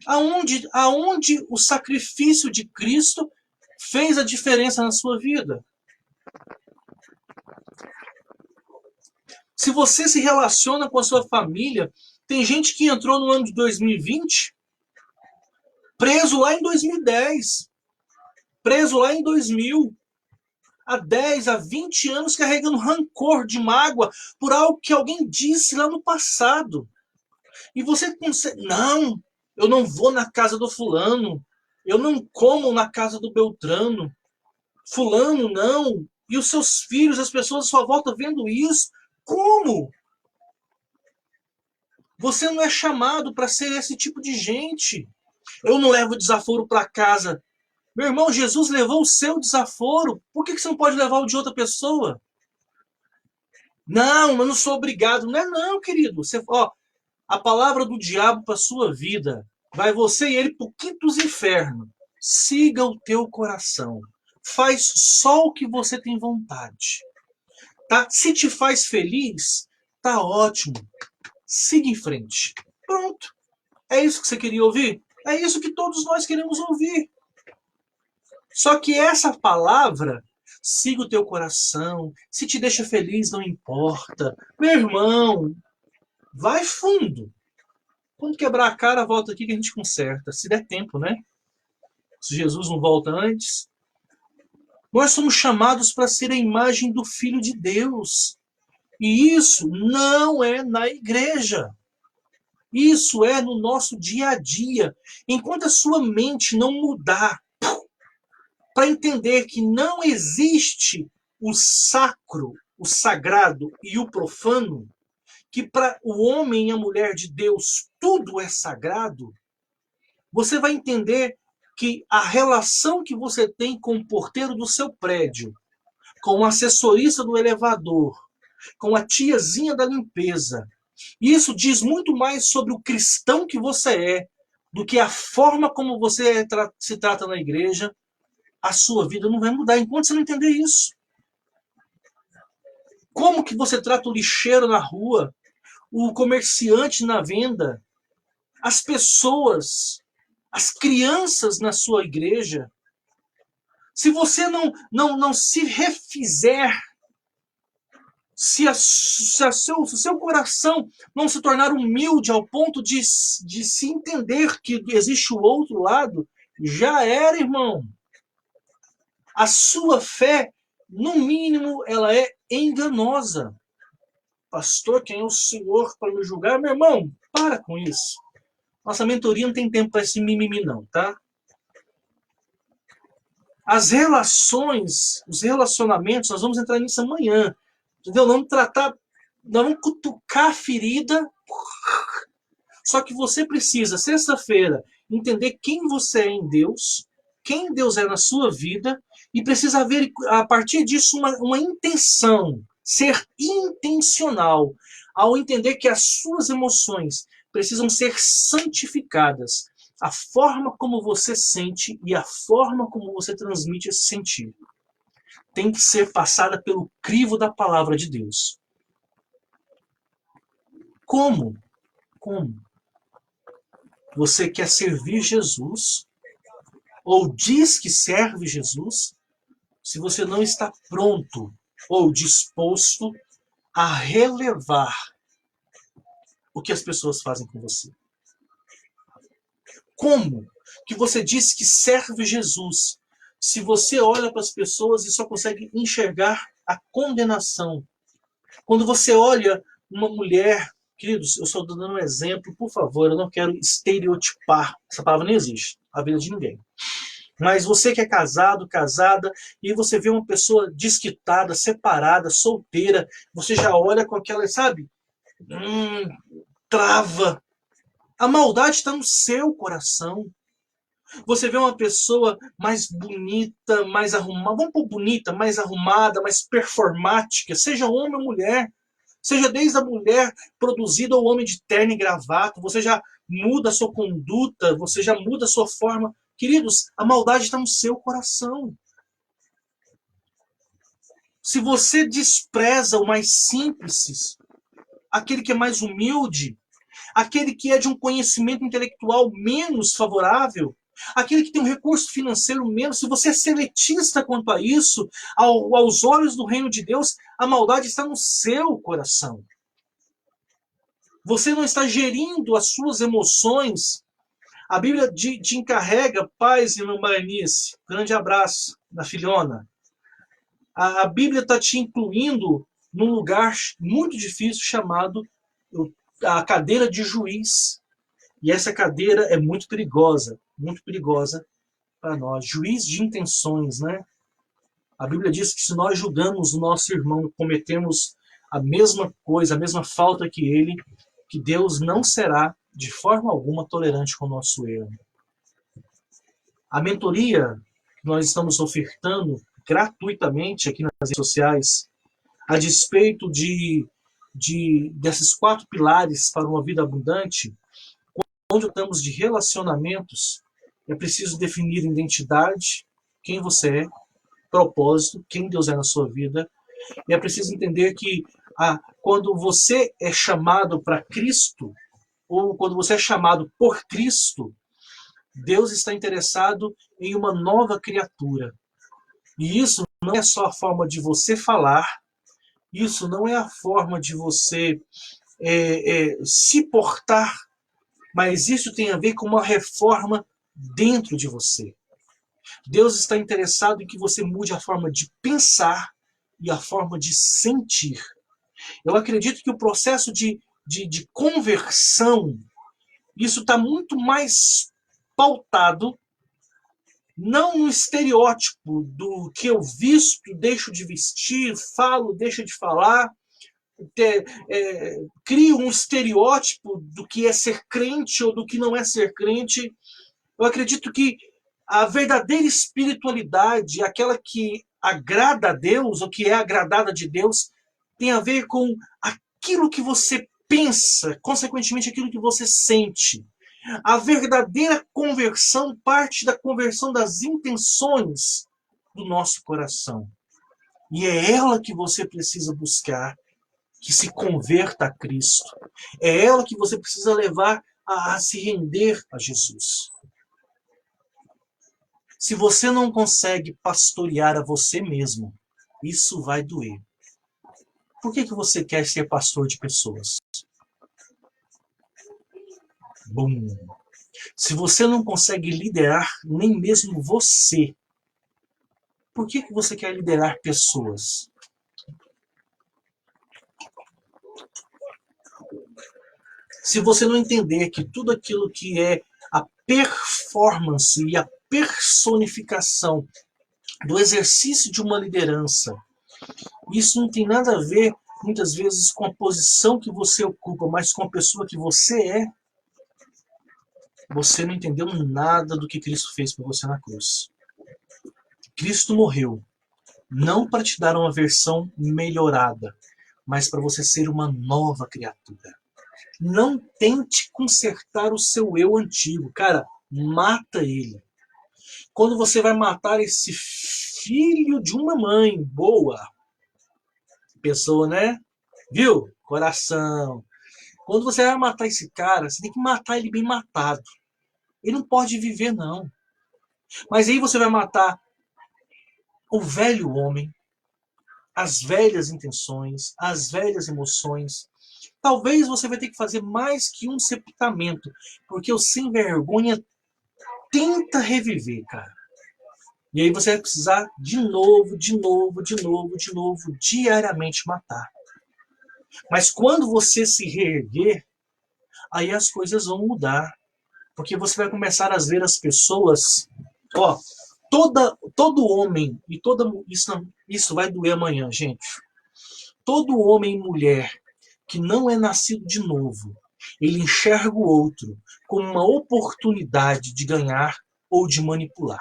Aonde o sacrifício de Cristo fez a diferença na sua vida? Se você se relaciona com a sua família, tem gente que entrou no ano de 2020 preso lá em 2010, preso lá em 2000, há 10, há 20 anos carregando rancor de mágoa por algo que alguém disse lá no passado. E você consegue, não, eu não vou na casa do fulano, eu não como na casa do Beltrano, fulano não, e os seus filhos, as pessoas à sua volta vendo isso, como? Você não é chamado para ser esse tipo de gente. Eu não levo desaforo para casa. Meu irmão, Jesus levou o seu desaforo. Por que você não pode levar o de outra pessoa? Não, eu não sou obrigado. Não é não, querido. Você, a palavra do diabo para sua vida. Vai você e ele para o quinto dos infernos. Siga o teu coração. Faz só o que você tem vontade. Tá? Se te faz feliz, tá ótimo. Siga em frente. Pronto. É isso que você queria ouvir? É isso que todos nós queremos ouvir. Só que essa palavra, siga o teu coração, se te deixa feliz, não importa. Meu irmão, vai fundo. Quando quebrar a cara, volta aqui que a gente conserta. Se der tempo, né? Se Jesus não volta antes. Nós somos chamados para ser a imagem do Filho de Deus. E isso não é na igreja. Isso é no nosso dia a dia. Enquanto a sua mente não mudar para entender que não existe o sacro, o sagrado e o profano, que para o homem e a mulher de Deus tudo é sagrado, você vai entender que a relação que você tem com o porteiro do seu prédio, com o assessorista do elevador, com a tiazinha da limpeza, isso diz muito mais sobre o cristão que você é do que a forma como você se trata na igreja. A sua vida não vai mudar enquanto você não entender isso. Como que você trata o lixeiro na rua, o comerciante na venda, as pessoas, as crianças na sua igreja? Se você não se refizer, se o seu coração não se tornar humilde ao ponto de se entender que existe o outro lado, já era, irmão. A sua fé, no mínimo, ela é enganosa. Pastor, quem é o Senhor para me julgar? Meu irmão, para com isso. Nossa mentoria não tem tempo para esse mimimi não, tá? As relações, os relacionamentos, nós vamos entrar nisso amanhã. Entendeu? Nós vamos cutucar a ferida. Só que você precisa, sexta-feira, entender quem você é em Deus, quem Deus é na sua vida, e precisa haver, a partir disso, uma intenção, ser intencional, ao entender que as suas emoções precisam ser santificadas. A forma como você sente e a forma como você transmite esse sentido tem que ser passada pelo crivo da palavra de Deus. Como? Como? Você quer servir Jesus, ou diz que serve Jesus, se você não está pronto ou disposto a relevar o que as pessoas fazem com você. Como que você diz que serve Jesus, se você olha para as pessoas e só consegue enxergar a condenação? Quando você olha uma mulher Queridos, eu só estou dando um exemplo, por favor, eu não quero estereotipar. Essa palavra nem existe, a vida de ninguém. Mas você que é casado, casada, e você vê uma pessoa desquitada, separada, solteira, você já olha com aquela, sabe? Trava. A maldade está no seu coração. Você vê uma pessoa mais bonita, mais arrumada, vamos pôr bonita, mais arrumada, mais performática, seja homem ou mulher, seja desde a mulher produzida ou homem de terno e gravata, você já muda a sua conduta, você já muda a sua forma. Queridos, a maldade está no seu coração. Se você despreza o mais simples, aquele que é mais humilde, aquele que é de um conhecimento intelectual menos favorável, aquele que tem um recurso financeiro menos, se você é seletista quanto a isso, aos olhos do reino de Deus, a maldade está no seu coração. Você não está gerindo as suas emoções. A Bíblia te encarrega, paz, irmã Maranice, grande abraço da filhona. A Bíblia está te incluindo num lugar muito difícil chamado a cadeira de juiz. E essa cadeira é muito perigosa para nós. Juiz de intenções, né? A Bíblia diz que se nós julgamos o nosso irmão, cometemos a mesma coisa, a mesma falta que ele, que Deus não será de forma alguma tolerante com o nosso erro. A mentoria que nós estamos ofertando gratuitamente aqui nas redes sociais, a despeito desses 4 pilares para uma vida abundante, onde estamos de relacionamentos, é preciso definir identidade, quem você é, propósito, quem Deus é na sua vida. E é preciso entender que quando você é chamado para Cristo, ou quando você é chamado por Cristo, Deus está interessado em uma nova criatura. E isso não é só a forma de você falar, isso não é a forma de você se portar, mas isso tem a ver com uma reforma dentro de você. Deus está interessado em que você mude a forma de pensar e a forma de sentir. Eu acredito que o processo de conversão, isso está muito mais pautado, não no estereótipo do que eu visto, deixo de vestir, falo, deixo de falar, crio um estereótipo do que é ser crente ou do que não é ser crente. Eu acredito que a verdadeira espiritualidade, aquela que agrada a Deus, ou que é agradada de Deus, tem a ver com aquilo que você pensa, consequentemente aquilo que você sente. A verdadeira conversão parte da conversão das intenções do nosso coração. E é ela que você precisa buscar, que se converta a Cristo. É ela que você precisa levar a se render a Jesus. Se você não consegue pastorear a você mesmo, isso vai doer. Por que você quer ser pastor de pessoas? Bum! Se você não consegue liderar nem mesmo você, por que você quer liderar pessoas? Se você não entender que tudo aquilo que é a performance e a personificação do exercício de uma liderança, isso não tem nada a ver, muitas vezes, com a posição que você ocupa, mas com a pessoa que você é, você não entendeu nada do que Cristo fez por você na cruz. Cristo morreu, não para te dar uma versão melhorada, mas para você ser uma nova criatura. Não tente consertar o seu eu antigo. Cara, mata ele. Quando você vai matar esse filho de uma mãe boa, pessoa, né? Viu? Coração. Quando você vai matar esse cara, você tem que matar ele bem matado. Ele não pode viver, não. Mas aí você vai matar o velho homem, as velhas intenções, as velhas emoções. Talvez você vai ter que fazer mais que um sepultamento, porque o sem vergonha tenta reviver, cara. E aí você vai precisar de novo, diariamente matar. Mas quando você se reerguer, aí as coisas vão mudar. Porque você vai começar a ver as pessoas. Ó, todo homem, e toda. Isso vai doer amanhã, gente. Todo homem e mulher que não é nascido de novo, ele enxerga o outro como uma oportunidade de ganhar ou de manipular.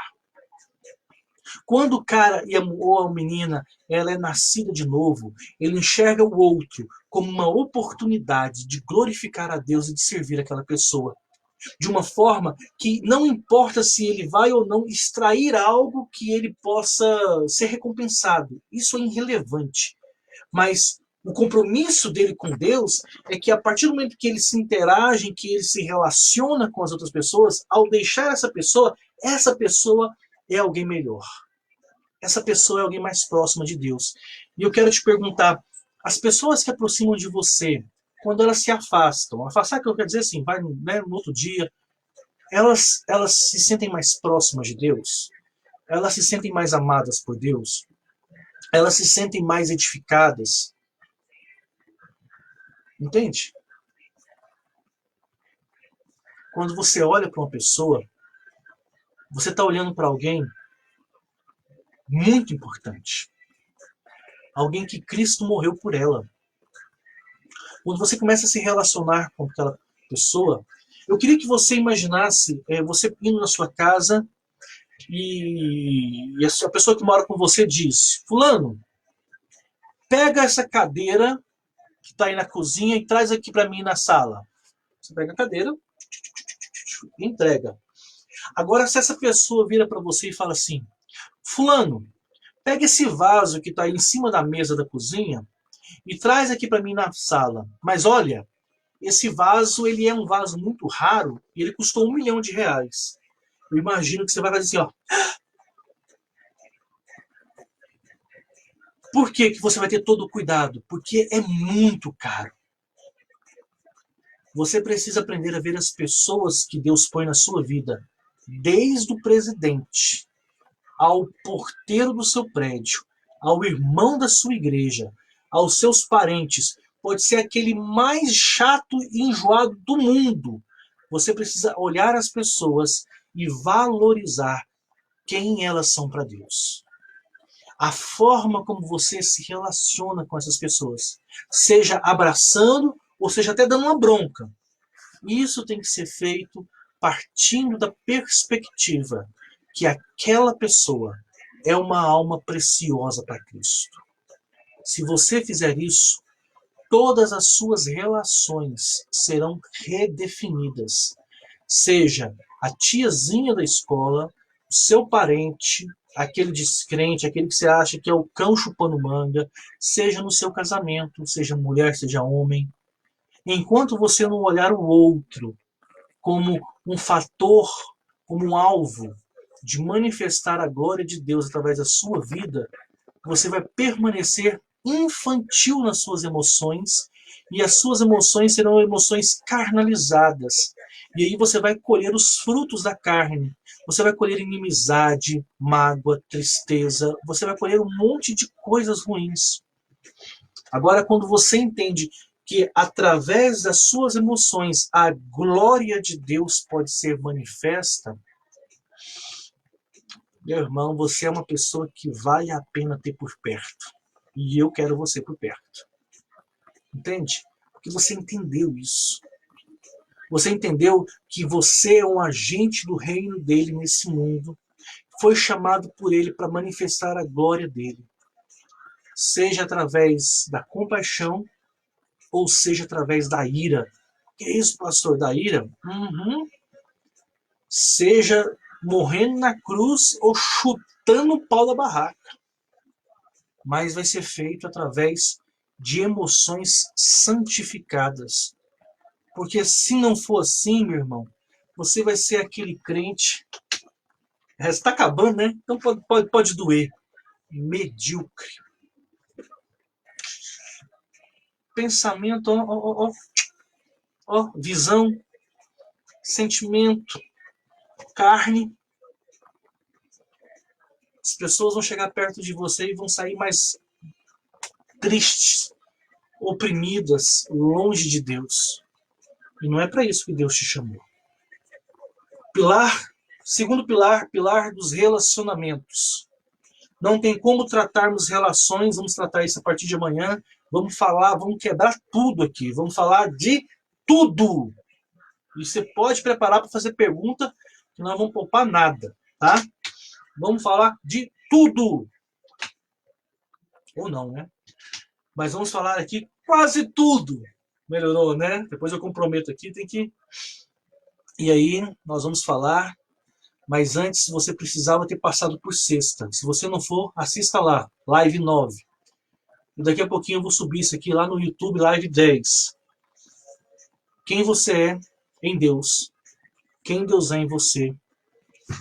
Quando o cara ou a menina ela é nascida de novo, ele enxerga o outro como uma oportunidade de glorificar a Deus e de servir aquela pessoa. De uma forma que não importa se ele vai ou não extrair algo que ele possa ser recompensado. Isso é irrelevante. Mas o compromisso dele com Deus é que a partir do momento que ele se interage, que ele se relaciona com as outras pessoas, ao deixar essa pessoa é alguém melhor. Essa pessoa é alguém mais próxima de Deus. E eu quero te perguntar, as pessoas que aproximam de você, quando elas se afastar que eu quero dizer assim, vai né, no outro dia, elas se sentem mais próximas de Deus? Elas se sentem mais amadas por Deus? Elas se sentem mais edificadas? Entende? Quando você olha para uma pessoa, você está olhando para alguém muito importante. Alguém que Cristo morreu por ela. Quando você começa a se relacionar com aquela pessoa, eu queria que você imaginasse você indo na sua casa e a pessoa que mora com você diz: Fulano, pega essa cadeira que está aí na cozinha e traz aqui para mim na sala. Você pega a cadeira e entrega. Agora, se essa pessoa vira para você e fala assim: Fulano, pega esse vaso que está aí em cima da mesa da cozinha e traz aqui para mim na sala. Mas olha, esse vaso ele é um vaso muito raro e ele custou R$ 1 milhão. Eu imagino que você vai fazer assim, ó. Por que, que você vai ter todo o cuidado? Porque é muito caro. Você precisa aprender a ver as pessoas que Deus põe na sua vida, desde o presidente, ao porteiro do seu prédio, ao irmão da sua igreja, aos seus parentes. Pode ser aquele mais chato e enjoado do mundo. Você precisa olhar as pessoas e valorizar quem elas são para Deus. A forma como você se relaciona com essas pessoas, seja abraçando ou seja até dando uma bronca. Isso tem que ser feito partindo da perspectiva que aquela pessoa é uma alma preciosa para Cristo. Se você fizer isso, todas as suas relações serão redefinidas. Seja a tiazinha da escola, o seu parente, aquele descrente, aquele que você acha que é o cão chupando manga, seja no seu casamento, seja mulher, seja homem. Enquanto você não olhar o outro como um fator, como um alvo de manifestar a glória de Deus através da sua vida, você vai permanecer infantil nas suas emoções e as suas emoções serão emoções carnalizadas. E aí você vai colher os frutos da carne. Você vai colher inimizade, mágoa, tristeza. Você vai colher um monte de coisas ruins. Agora, quando você entende que através das suas emoções a glória de Deus pode ser manifesta, meu irmão, você é uma pessoa que vale a pena ter por perto. E eu quero você por perto. Entende? Porque você entendeu isso. Você entendeu que você é um agente do reino dele nesse mundo. Foi chamado por ele para manifestar a glória dele. Seja através da compaixão ou seja através da ira. Que é isso, pastor? Da ira? Uhum. Seja morrendo na cruz ou chutando o pau da barraca. Mas vai ser feito através de emoções santificadas. Porque se não for assim, meu irmão, você vai ser aquele crente. Está acabando, né? Então pode doer. Medíocre. Pensamento, visão, sentimento, carne. As pessoas vão chegar perto de você e vão sair mais tristes, oprimidas, longe de Deus. E não é para isso que Deus te chamou. Segundo pilar, pilar dos relacionamentos. Não tem como tratarmos relações, vamos tratar isso a partir de amanhã. Vamos falar, vamos quebrar tudo aqui. Vamos falar de tudo. E você pode preparar para fazer pergunta, que nós não vamos poupar nada, tá? Vamos falar de tudo. Ou não, né? Mas vamos falar aqui quase tudo. Melhorou, né? Depois eu comprometo aqui, tem que... E aí, nós vamos falar, mas antes você precisava ter passado por sexta. Se você não for, assista lá, live 9. E daqui a pouquinho eu vou subir isso aqui lá no YouTube, live 10. Quem você é em Deus, quem Deus é em você,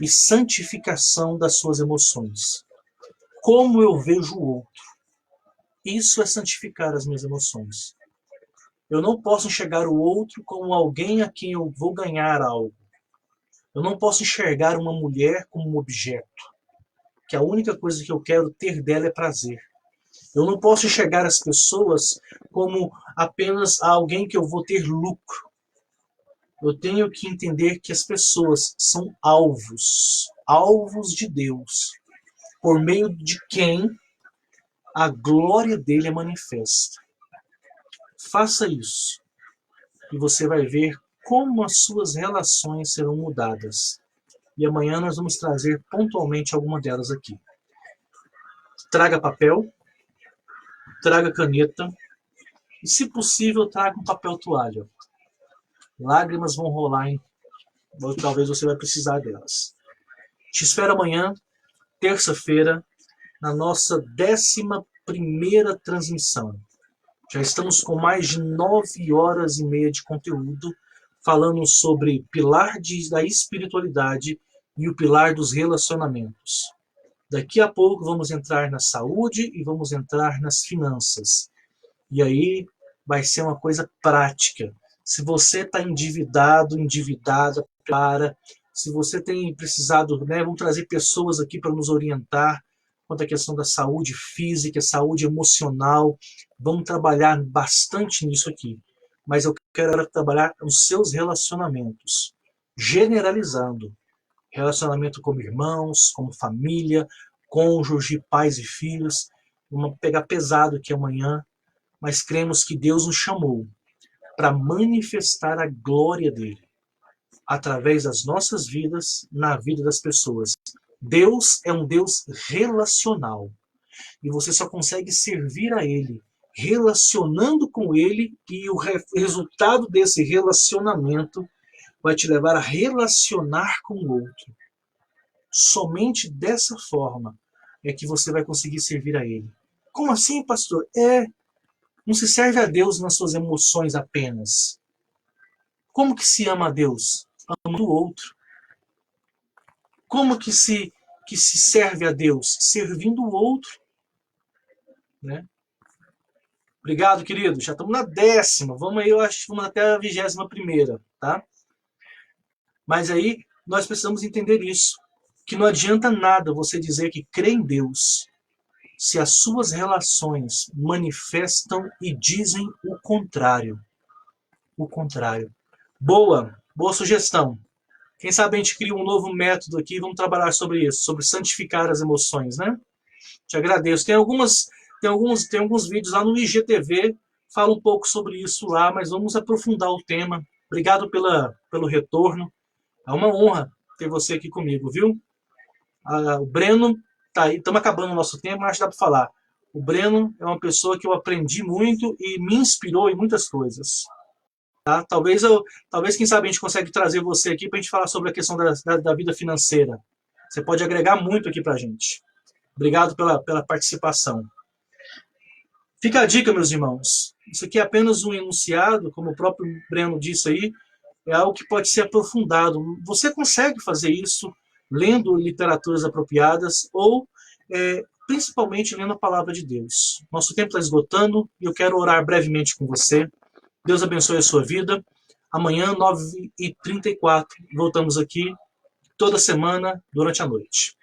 e santificação das suas emoções. Como eu vejo o outro. Isso é santificar as minhas emoções. Eu não posso enxergar o outro como alguém a quem eu vou ganhar algo. Eu não posso enxergar uma mulher como um objeto, que a única coisa que eu quero ter dela é prazer. Eu não posso enxergar as pessoas como apenas alguém que eu vou ter lucro. Eu tenho que entender que as pessoas são alvos, alvos de Deus, por meio de quem a glória dele é manifesta. Faça isso e você vai ver como as suas relações serão mudadas. E amanhã nós vamos trazer pontualmente alguma delas aqui. Traga papel, traga caneta e, se possível, traga um papel toalha. Lágrimas vão rolar, hein? Ou talvez você vai precisar delas. Te espero amanhã, terça-feira, na nossa 11ª transmissão. Já estamos com mais de 9 horas e meia de conteúdo, falando sobre pilar da espiritualidade e o pilar dos relacionamentos. Daqui a pouco vamos entrar na saúde e vamos entrar nas finanças. E aí vai ser uma coisa prática. Se você está endividada, se você tem precisado, né, vamos trazer pessoas aqui para nos orientar quanto à questão da saúde física, saúde emocional. Vamos trabalhar bastante nisso aqui. Mas eu quero trabalhar os seus relacionamentos, generalizando. Relacionamento como irmãos, como família, cônjuge, pais e filhos. Vamos pegar pesado aqui amanhã, mas cremos que Deus nos chamou para manifestar a glória dele através das nossas vidas, na vida das pessoas. Deus é um Deus relacional. E você só consegue servir a ele relacionando com ele, e o resultado desse relacionamento vai te levar a relacionar com o outro. Somente dessa forma é que você vai conseguir servir a ele. Como assim, pastor? Não se serve a Deus nas suas emoções apenas. Como que se ama a Deus? Amando o outro. Como que se serve a Deus? Servindo o outro. Né? Obrigado, querido. Já estamos na 10ª. Vamos aí, eu acho que vamos até a 21ª, tá? Mas aí nós precisamos entender isso. Que não adianta nada você dizer que crê em Deus se as suas relações manifestam e dizem o contrário. O contrário. Boa sugestão. Quem sabe a gente cria um novo método aqui e vamos trabalhar sobre isso, sobre santificar as emoções, né? Te agradeço. Tem alguns vídeos lá no IGTV, fala um pouco sobre isso lá, mas vamos aprofundar o tema. Obrigado pelo retorno. É uma honra ter você aqui comigo, viu? O Breno tá aí, estamos acabando o nosso tempo, mas acho que dá para falar. O Breno é uma pessoa que eu aprendi muito e me inspirou em muitas coisas. Tá? Talvez, quem sabe, a gente consegue trazer você aqui para a gente falar sobre a questão da vida financeira. Você pode agregar muito aqui para a gente. Obrigado pela participação. Fica a dica, meus irmãos. Isso aqui é apenas um enunciado, como o próprio Breno disse aí, é algo que pode ser aprofundado. Você consegue fazer isso lendo literaturas apropriadas ou, principalmente, lendo a palavra de Deus. Nosso tempo está esgotando e eu quero orar brevemente com você. Deus abençoe a sua vida. Amanhã, 9h34, voltamos aqui toda semana durante a noite.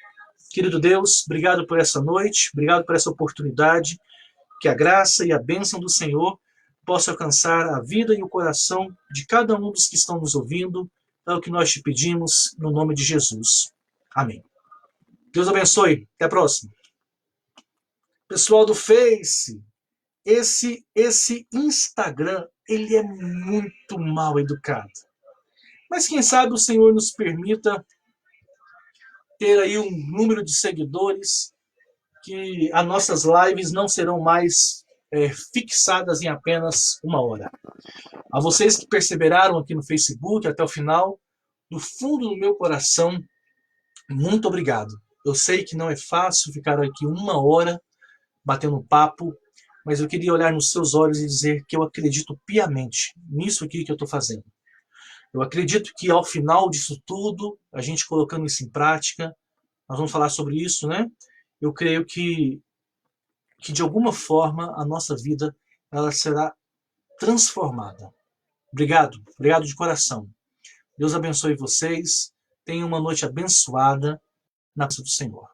Querido Deus, obrigado por essa noite, obrigado por essa oportunidade. Que a graça e a bênção do Senhor possa alcançar a vida e o coração de cada um dos que estão nos ouvindo. É o que nós te pedimos, no nome de Jesus. Amém. Deus abençoe. Até a próxima. Pessoal do Face, esse Instagram, ele é muito mal educado. Mas quem sabe o Senhor nos permita ter aí um número de seguidores que as nossas lives não serão mais fixadas em apenas 1 hora. A vocês que perseveraram aqui no Facebook até o final, do fundo do meu coração, muito obrigado. Eu sei que não é fácil ficar aqui 1 hora batendo papo, mas eu queria olhar nos seus olhos e dizer que eu acredito piamente nisso aqui que eu estou fazendo. Eu acredito que ao final disso tudo, a gente colocando isso em prática, nós vamos falar sobre isso, né? Eu creio que de alguma forma a nossa vida ela será transformada. Obrigado de coração. Deus abençoe vocês. Tenham uma noite abençoada na presença do Senhor.